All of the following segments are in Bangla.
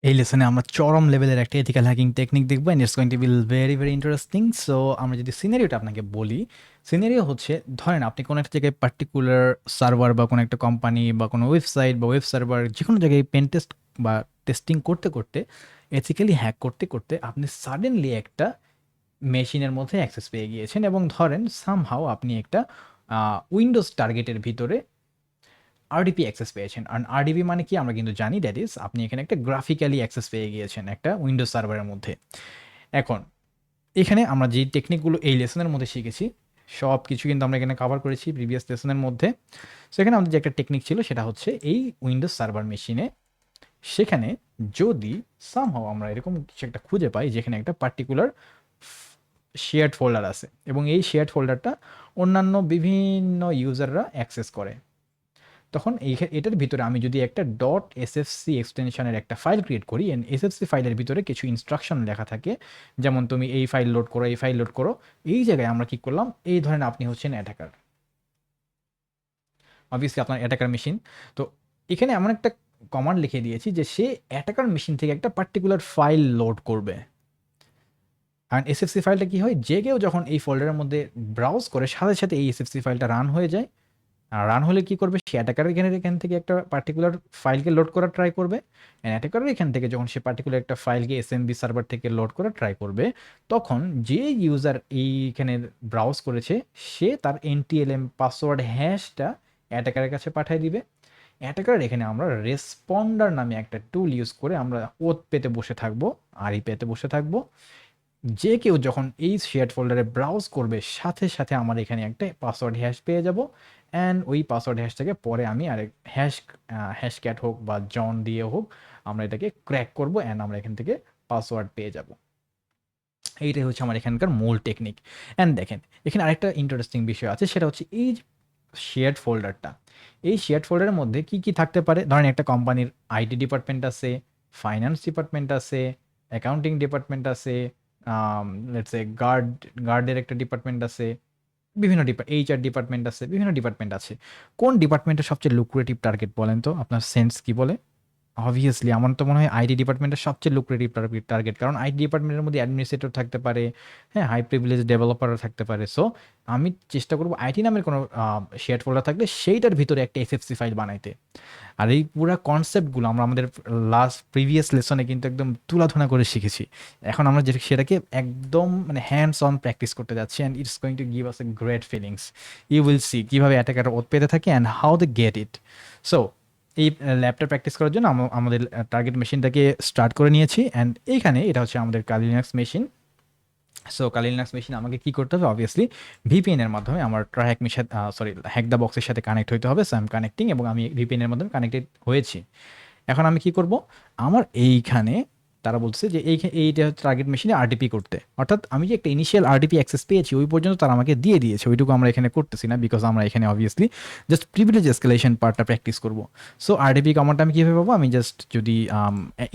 এই লেসনে আমরা চরম লেভেলের একটা এথিক্যাল হ্যাকিং টেকনিক দেখবো and it's going to be very very interesting. So আমরা যদি সিনারিওটা আপনাকে বলি, সিনারিও হচ্ছে ধরেন আপনি কোনো একটা জায়গায় পার্টিকুলার সার্ভার বা কোনো একটা কোম্পানি বা কোনো ওয়েবসাইট বা ওয়েব সার্ভার যে কোনো জায়গায় পেন টেস্ট বা টেস্টিং করতে করতে এথিক্যালি হ্যাক করতে করতে আপনি সাডেনলি একটা মেশিনের মধ্যে অ্যাক্সেস পেয়ে গিয়েছেন এবং ধরেন সামহাও আপনি একটা উইন্ডোজ টার্গেটের ভিতরে আরডিপি অ্যাক্সেস পেয়েছেন। আর আরডিপি মানে কি আমরা কিন্তু জানি, দ্যাট ইজ আপনি এখানে একটা গ্রাফিক্যালি অ্যাক্সেস পেয়ে গিয়েছেন একটা উইন্ডোজ সার্ভারের মধ্যে। এখন এখানে আমরা যে টেকনিকগুলো এই লেসনের মধ্যে শিখেছি সব কিছু কিন্তু আমরা এখানে কভার করেছি প্রিভিয়াস লেসনের মধ্যে। সো এখানে আমাদের যে একটা টেকনিক ছিল সেটা হচ্ছে এই উইন্ডোজ সার্ভার মেশিনে সেখানে যদি সামহাও আমরা এরকম কিছু একটা খুঁজে পাই যেখানে একটা পার্টিকুলার শেয়ার্ড ফোল্ডার আছে এবং এই শেয়ার্ড ফোল্ডারটা অন্যান্য বিভিন্ন ইউজাররা অ্যাক্সেস করে, তখন এটার ভিতরে আমি যদি একটা ডট এসএফসি এক্সটেনশনের একটা ফাইল ক্রিয়েট করি, এন্ড এসএফসি ফাইলের ভিতরে কিছু ইনস্ট্রাকশন লেখা থাকে, যেমন তুমি এই ফাইল লোড করো, এই ফাইল লোড করো। এই জায়গায় আমরা কি করলাম, এই ধরেন আপনি হচ্ছেন অ্যাটাকার, অবভিয়াসলি আপনার অ্যাটাকার মেশিন। তো এখানে এমন একটা কমান্ড লিখে দিয়েছি যে সে অ্যাটাকার মেশিন থেকে একটা পার্টিকুলার ফাইল লোড করবে। আর এসএফসি ফাইলটা কি হয়, যে কেউ যখন এই ফোল্ডারের মধ্যে ব্রাউজ করে সাথে সাথে এই এসএফসি ফাইলটা রান হয়ে যায়। আর রান হলে কি করবে, সে অ্যাটাকার এখান থেকে একটা পার্টিকুলার ফাইলকে লোড করার ট্রাই করবে, অ্যান্ড অ্যাটাকারের এখান থেকে যখন সে পার্টিকুলার একটা ফাইলকে এসএমবি সার্ভার থেকে লোড করার ট্রাই করবে, তখন যে ইউজার এইখানে ব্রাউজ করেছে সে তার এনটিএলএম পাসওয়ার্ড হ্যাশটা অ্যাটাকারের কাছে পাঠিয়ে দিবে। অ্যাটাকার এখানে আমরা রেসপন্ডার নামে একটা টুল ইউজ করে আমরা ওথ পেতে বসে থাকবো, আরই পেতে বসে থাকবো। যে কেউ যখন এই শেয়ার্ড ফোল্ডারে ব্রাউজ করবে সাথে সাথে আমার এখানে একটা পাসওয়ার্ড হ্যাশ পেয়ে যাব, অ্যান্ড ওই পাসওয়ার্ড হ্যাশটাকে পরে আমি আরেক হ্যাশ ক্যাট হোক বা জন দিয়ে হোক আমরা এটাকে ক্র্যাক করব, অ্যান্ড আমরা এখান থেকে পাসওয়ার্ড পেয়ে যাব। এইটাই হচ্ছে আমার এখানকার মূল টেকনিক। অ্যান্ড দেখেন এখানে আরেকটা ইন্টারেস্টিং বিষয় আছে, সেটা হচ্ছে এই শেয়ার্ড ফোল্ডারটা, এই শেয়ার্ড ফোল্ডারের মধ্যে কি কি থাকতে পারে, ধরেন একটা কোম্পানির আইটি ডিপার্টমেন্ট আছে, ফাইন্যান্স ডিপার্টমেন্ট আছে, অ্যাকাউন্টিং ডিপার্টমেন্ট আছে, লেটস সে গার্ডের একটা ডিপার্টমেন্ট আছে, বিভিন্ন এইচআর ডিপার্টমেন্ট আছে, বিভিন্ন ডিপার্টমেন্ট আছে। কোন ডিপার্টমেন্টের সবচেয়ে লুক্রেটিভ টার্গেট বলেন তো, আপনার সেন্স কি বলে? অবভিয়াসলি আমার তো মনে হয় আইটি ডিপার্টমেন্টের সবচেয়ে লুক্রেটিভ টার্গেট, কারণ আইটি ডিপার্টমেন্টের মধ্যে অ্যাডমিনিস্ট্রেটর থাকতে পারে, হ্যাঁ, হাই প্রিভিলেজ ডেভেলপারও থাকতে পারে। সো আমি চেষ্টা করবো আইটি নামের কোনো শেয়ার ফোল্ডার থাকলে সেইটার ভিতরে একটা এসএফসি ফাইল বানাইতে। আর এই পুরো কনসেপ্টগুলো আমরা আমাদের লাস্ট প্রিভিয়াস লেসনে কিন্তু একদম তুলাধনা করে শিখেছি। এখন আমরা সেটাকে একদম মানে হ্যান্ডস অন প্র্যাকটিস করতে যাচ্ছি, and it's going to give us a great feelings. You will see কীভাবে অ্যাটাকার ওত পেতে থাকে and how they get it. So এই ল্যাবটা প্র্যাকটিস করার জন্য আমাদের টার্গেট মেশিনটাকে স্টার্ট করে নিয়েছি, অ্যান্ড এইখানে এটা হচ্ছে আমাদের কালি লিনাক্স মেশিন। সো কালি লিনাক্স মেশিন আমাকে কী করতে হবে, অবভিয়াসলি ভিপিএন এর মাধ্যমে আমার হ্যাক মিশন হ্যাক দ্য বক্সের সাথে কানেক্ট হতে হবে। সো আই এম কানেক্টিং এবং আমি ভিপিএন এর মাধ্যমে কানেক্টেড হয়েছি। এখন আমি কি করব, আমার এইখানে তারা বলছে যে এইটা হচ্ছে টার্গেট মেশিনে আরডিপি করতে, অর্থাৎ আমি যে একটা ইনিশিয়াল আরডিপি অ্যাক্সেস পেয়েছি ওই পর্যন্ত তারা আমাকে দিয়ে দিয়েছে, ওইটুকু আমরা এখানে করতেছি না, বিকজ আমরা এখানে অবভিয়াসলি জাস্ট প্রিভিলেজ এসকেলেশন পার্টটা প্র্যাকটিস করব। সো আরডিপি কমান্ডটা আমি কীভাবে পাবো, আমি জাস্ট যদি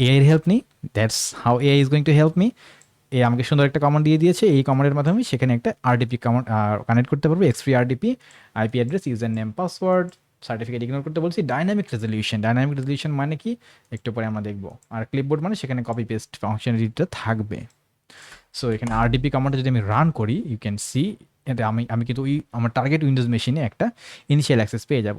এআইয়ের হেল্প নিই, that's how AI is going to help me. এ আমাকে সুন্দর একটা কমান্ড দিয়ে দিয়েছে, এই কমান্ডের মাধ্যমে সেখানে একটা আরডিপি কমান্ড কানেক্ট করতে পারবো, এক্স3 RDP, IP address, user name, password, certificate ignore করতে বলছি। ডাইনামিক রেজলিউশন মানে কি একটু পরে আমরা দেখবো। আর ক্লিপবোর্ড মানে সেখানে কপি পেস্ট ফাংশনালিটিটা থাকবে। সো এখানে আরডিপি কমান্ডটা যদি আমি রান করি, ইউ ক্যান সি এটা আমি কিন্তু আমার টার্গেট উইন্ডোজ মেশিনে একটা ইনিশিয়াল অ্যাক্সেস পেয়ে যাব।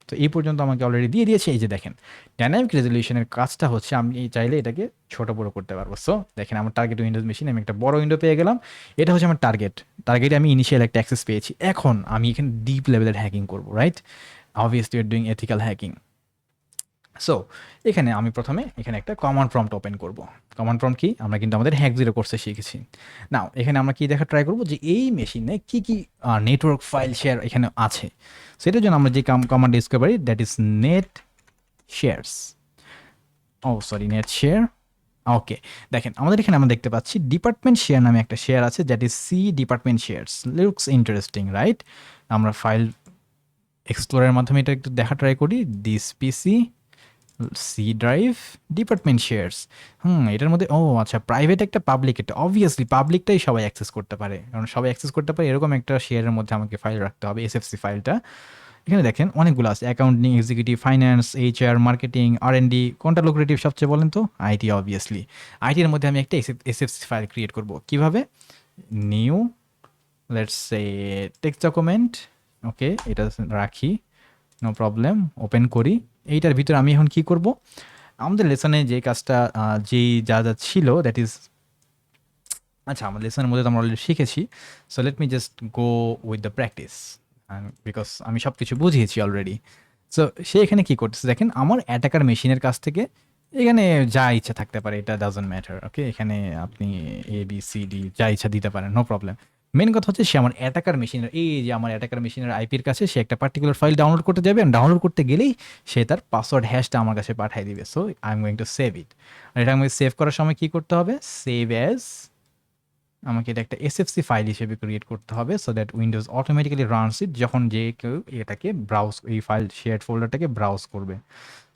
তো এই পর্যন্ত আমাকে অলরেডি দিয়ে দিয়েছে। এই যে দেখেন ডাইনামিক রেজলিউশনের কাজটা হচ্ছে আমি চাইলে এটাকে ছোট বড় করতে পারবো। সো দেখেন আমার টার্গেট উইন্ডোজ মেশিনে আমি একটা বড় উইন্ডো পেয়ে গেলাম, এটা হচ্ছে আমার টার্গেটে আমি ইনিশিয়াল একটা অ্যাক্সেস পেয়েছি। এখন আমি এখানে ডিপ লেভেলের হ্যাকিং করবো, right? Obviously you are doing ethical hacking. So এখানে আমি প্রথমে এখানে একটা কমান্ড প্রম্পট ওপেন করব। কমান্ড প্রম্পট কি আমরা কিন্তু আমাদের Hack2 কোর্সে শিখেছি। নাও এখানে আমরা কি দেখা ট্রাই করব যে এই মেশিনে কি কি নেটওয়ার্ক ফাইল শেয়ার এখানে আছে। সেটার জন্য আমরা যে কমান্ড ইউজ করতে পারি, that is net shares. Net share. Okay, দেখেন আমাদের এখানে আমরা দেখতে পাচ্ছি ডিপার্টমেন্ট শেয়ার নামে একটা শেয়ার আছে, that is C department shares. Looks interesting, right? আমরা ফাইল এক্সপ্লোরের মাধ্যমে এটা একটু দেখা ট্রাই করি। This PC C drive department shares. এটার মধ্যে আচ্ছা, প্রাইভেট একটা পাবলিক একটা, অবভিয়াসলি পাবলিকটাই সবাই অ্যাক্সেস করতে পারে, কারণ সবাই অ্যাক্সেস করতে পারে এরকম একটা শেয়ারের মধ্যে আমাকে ফাইল রাখতে হবে, এসএফসি ফাইলটা। এখানে দেখেন অনেকগুলো আছে, accounting, executive, finance, HR, marketing, R&D, কোনটা লুক্রেটিভ সবচেয়ে বলেন তো? IT obviously. আইটির মধ্যে আমি একটা এসএফসি ফাইল ক্রিয়েট করব কিভাবে? New, let's say text document, okay এটা রাখি, নো প্রবলেম, ওপেন করি। এইটার ভিতরে আমি এখন কি করব, আমাদের লেসনে যে কাজটা যেই যা যা ছিল দ্যাট ইজ, আচ্ছা আমার লেসনের মধ্যে তো আমরা অলরেডি শিখেছি, so let me just go with the practice, because আমি সব কিছু বুঝিয়েছি অলরেডি। সো সে এখানে কি করতেছে দেখেন, আমার অ্যাটাকার মেশিনের কাছ থেকে এখানে যা ইচ্ছা থাকতে পারে, এটা ডাজন্ট ম্যাটার, ওকে এখানে আপনি এ বি সি ডি যা ইচ্ছা দিতে পারেন, নো প্রবলেম। মেন কথা হচ্ছে সে আমার অ্যাটাকার মেশিনের, এই যে আমার অ্যাটাকার মেশিনের আইপির কাছে সে একটা পার্টিকুলার ফাইল ডাউনলোড করতে যাবে, ডাউনলোড করতে গেলেই সে তার পাসওয়ার্ড হ্যাশটা আমার কাছে পাঠিয়ে দিবে। So I am going to save it. আর এটা আমাকে সেভ করার সময় কি করতে হবে, সেভ অ্যাজ, আমাকে এটা একটা এসএফসি ফাইল হিসেবে ক্রিয়েট করতে হবে, so that Windows automatically runs it যখন যে কেউ এটাকে ব্রাউজ, এই ফাইল শেয়ার ফোল্ডারটাকে ব্রাউজ করবে।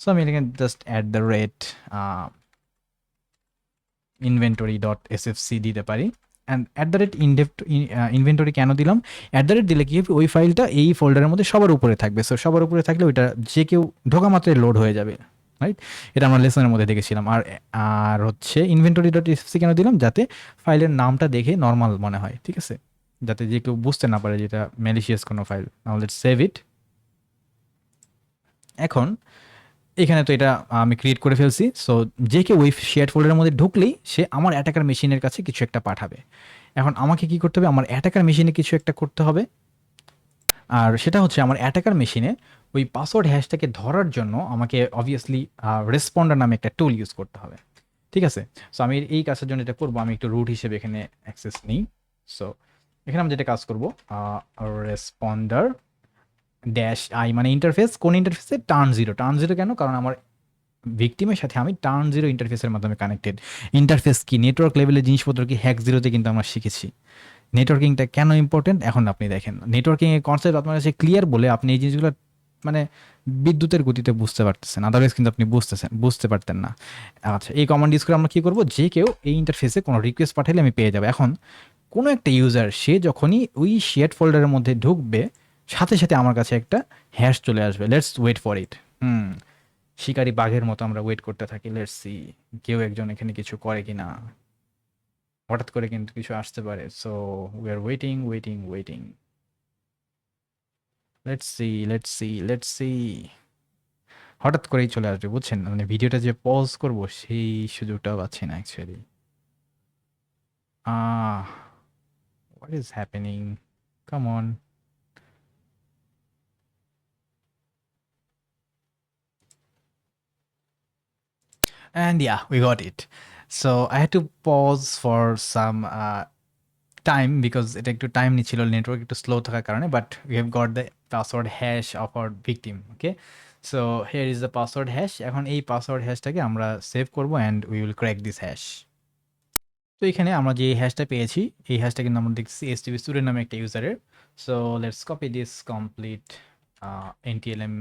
সো আমি এটাকে just at the rate inventory dot SFC দিতে পারি। And at the rate inventory কেন দিলাম, অ্যাট দ্য রেট দিলে কি হবে, ওই ফাইলটা এই ফোল্ডারের মধ্যে সবার উপরে থাকবে। সো সবার উপরে থাকলে ওইটা যে কেউ ঢোকা মাত্রই লোড হয়ে যাবে, রাইট? এটা আমরা লেসনের মধ্যে দেখেছিলাম। আর আর হচ্ছে ইনভেন্টরি ডট এসএফসি কেন দিলাম, যাতে ফাইলের নামটা দেখে নর্মাল মনে হয়, ঠিক আছে, যাতে যে কেউ বুঝতে না পারে যেটা ম্যালিশিয়াস কোনো file. Now let's save it. এখন এখানে তো এটা আমি ক্রিয়েট করে ফেলছি, সো যে কেউ ওই শেয়ার ফোল্ডারের মধ্যে ঢুকলেই সে আমার অ্যাটাকার মেশিনের কাছে কিছু একটা পাঠাবে। এখন আমাকে কি করতে হবে, আমার অ্যাটাকার মেশিনে কিছু একটা করতে হবে, আর সেটা হচ্ছে আমার অ্যাটাকার মেশিনে ওই পাসওয়ার্ড হ্যাশটাকে ধরার জন্য আমাকে অবভিয়াসলি রেসপন্ডার নামে একটা টুল ইউজ করতে হবে, ঠিক আছে? সো আমি এই কাজের জন্য এটা করবো, আমি একটু রুট হিসেবে এখানে অ্যাক্সেস নিই। সো এখানে আমি যেটা কাজ করবো, রেসপন্ডার ড্যাশ আই, মানে ইন্টারফেস, কোন ইন্টারফেসে? Turn zero. টার্ন জিরো কেন? কারণ আমার ভিকটিমের সাথে আমি টার্ন জিরো ইন্টারফেসের মাধ্যমে কানেক্টেড। ইন্টারফেস কি, নেটওয়ার্ক লেভেলের জিনিসপত্র কি, হ্যাক জিরোতে কিন্তু আমরা শিখেছি। নেটওয়ার্কিংটা কেন ইম্পর্টেন্ট এখন আপনি দেখেন, নেটওয়ার্কিংয়ের কনসেপ্ট আপনার কাছে ক্লিয়ার বলে আপনি এই জিনিসগুলো মানে বিদ্যুতের গতিতে বুঝতে পারতেছেন, আদারওয়াইজ কিন্তু আপনি বুঝতে পারতেন না। আচ্ছা, এই কমান্ড ইউজ করে আমরা কী করবো, যে কেউ এই ইন্টারফেসে কোনো রিকোয়েস্ট পাঠালে আমি পেয়ে যাবো। এখন কোনো একটা ইউজার সে যখনই ওই শেয়ার ফোল্ডারের মধ্যে ঢুকবে, সাথে সাথে আমার কাছে একটা হ্যাশ চলে আসবে। Let's wait for it. শিকারি বাঘের মতো আমরা ওয়েট করতে থাকি, লেটস সি কেউ একজন এখানে কিছু করে কিনা, হঠাৎ করে কিন্তু কিছু আসতে পারে। So we are waiting waiting waiting, let's see. হঠাৎ করেই চলে আসবে, বুঝছেন, মানে ভিডিওটা যে পজ করব সেই সুযোগটাও পাচ্ছি না actually. What is happening, come on. And yeah, we got it. So I had to pause for some time because এটা একটু টাইম নিচ্ছিল, নেটওয়ার্ক একটু স্লো থাকার কারণে, but we have got the password hash of our victim. Okay, so here is the password hash. এখন এই পাসওয়ার্ড হ্যাশটাকে আমরা সেভ করবো and we will crack this hash. তো এখানে আমরা যে হ্যাশটা পেয়েছি, এই হ্যাশটা কিন্তু আমরা দেখছি এসটিভি স্টুডেন্ট নামে একটা ইউজারের। So let's copy this complete NTLM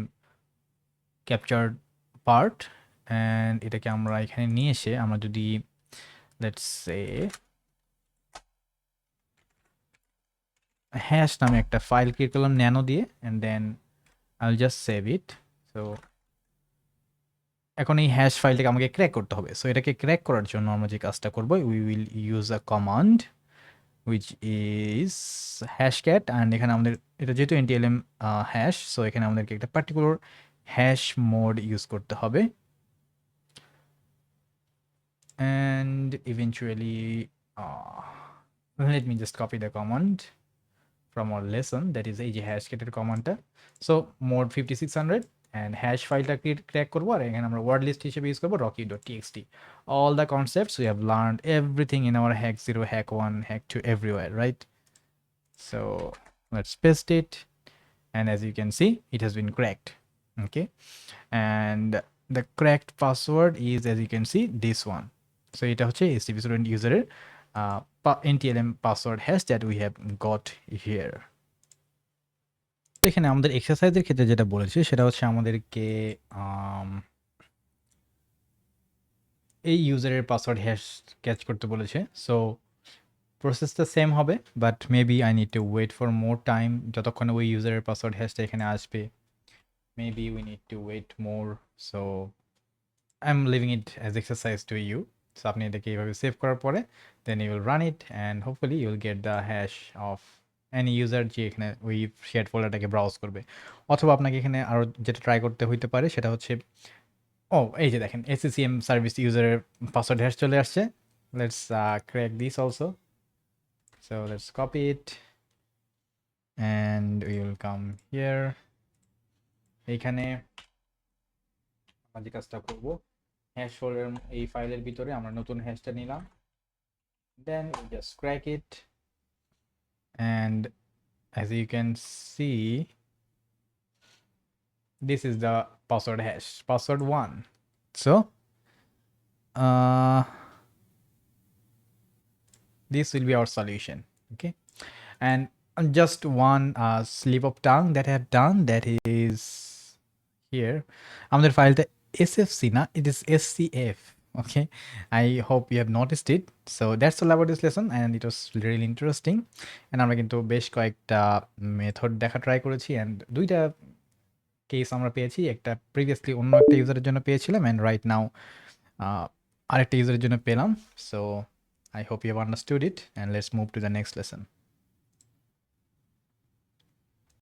captured পার্ট, অ্যান্ড এটাকে আমরা এখানে নিয়ে এসে আমরা যদি লেটস সে হ্যাশ নামে একটা ফাইল ক্রিয়েট করলাম ন্যানো দিয়ে, and then I will just save it. So এখন এই হ্যাশ ফাইলটাকে আমাকে ক্র্যাক করতে হবে। সো এটাকে ক্র্যাক করার জন্য আমরা যে কাজটা করবো, we will use a command which is hashcat, and এখানে আমাদের এটা যেহেতু NTLM হ্যাশ, সো এখানে আমাদেরকে একটা পার্টিকুলার হ্যাশ মোড ইউজ করতে হবে, and eventually let me just copy the command from our lesson, that is এই যে hashcat এর কমান্ডটা। সো মোড 5600 and হ্যাশ ফাইলটা ক্র্যাক করবো, আর এখানে আমরা ওয়ার্ড লিস্ট হিসেবে ইউজ করবো rocky.txt, all the concepts we have learned, everything in our hack0, hack1, hack2, everywhere, right? So let's paste it, and as you can see it has been cracked. Okay, and the cracked password is, as you can see, this one. So এটা হচ্ছে HTTP student user এর NTLM password hash that we have got here. এখানে আমাদের এক্সারসাইজের ক্ষেত্রে যেটা বলেছে সেটা হচ্ছে আমাদেরকে এই ইউজারের পাসওয়ার্ড হ্যাশ ক্যাচ করতে বলেছে। সো প্রসেসটা সেম হবে, but maybe I need to wait for more time, যতক্ষণে ওই ইউজারের পাসওয়ার্ড হ্যাশটা এখানে আসবে maybe we need to wait more. So I'm leaving it as exercise to you. So আপনি এটাকে এইভাবে সেভ করার পরে then you will run it and hopefully you will get the hash of any user যে এখানে ওই শেয়ার ফোল্ডারটাকে ব্রাউজ করবে। অথবা আপনাকে এখানে আরো যেটা ট্রাই করতে হইতে পারে সেটা হচ্ছে এই যে দেখেন SCCM সার্ভিস ইউজারের পাসওয়ার্ড হ্যাশ চলে আসছে। Let's crack this also. So let's copy it and we will come here. এইখানে আমরা যে কাজটা করব হ্যাশ ফোল্ডার এই ফাইলের ভিতরে আমরা নতুন হ্যাশটা নিলাম, then we just crack it and as you can see this is the password hash, password 1. So this will be our solution. Okay, and just one slip of tongue that I have done, that is here আমাদের ফাইলটা sfc না, it is scf. Okay, I hope you have noticed it. So that's all about this lesson and it was really interesting. And আমরা কিন্তু বেশ কয়েকটা মেথড দেখা ট্রাই করেছি and দুইটা কেস আমরা পেয়েছি, একটা প্রিভিয়াসলি অন্য একটা ইউজারের জন্য পেয়েছিলাম and right now আরেকটা ইউজারের জন্য পেলাম. So I hope you have understood it and let's move to the next lesson.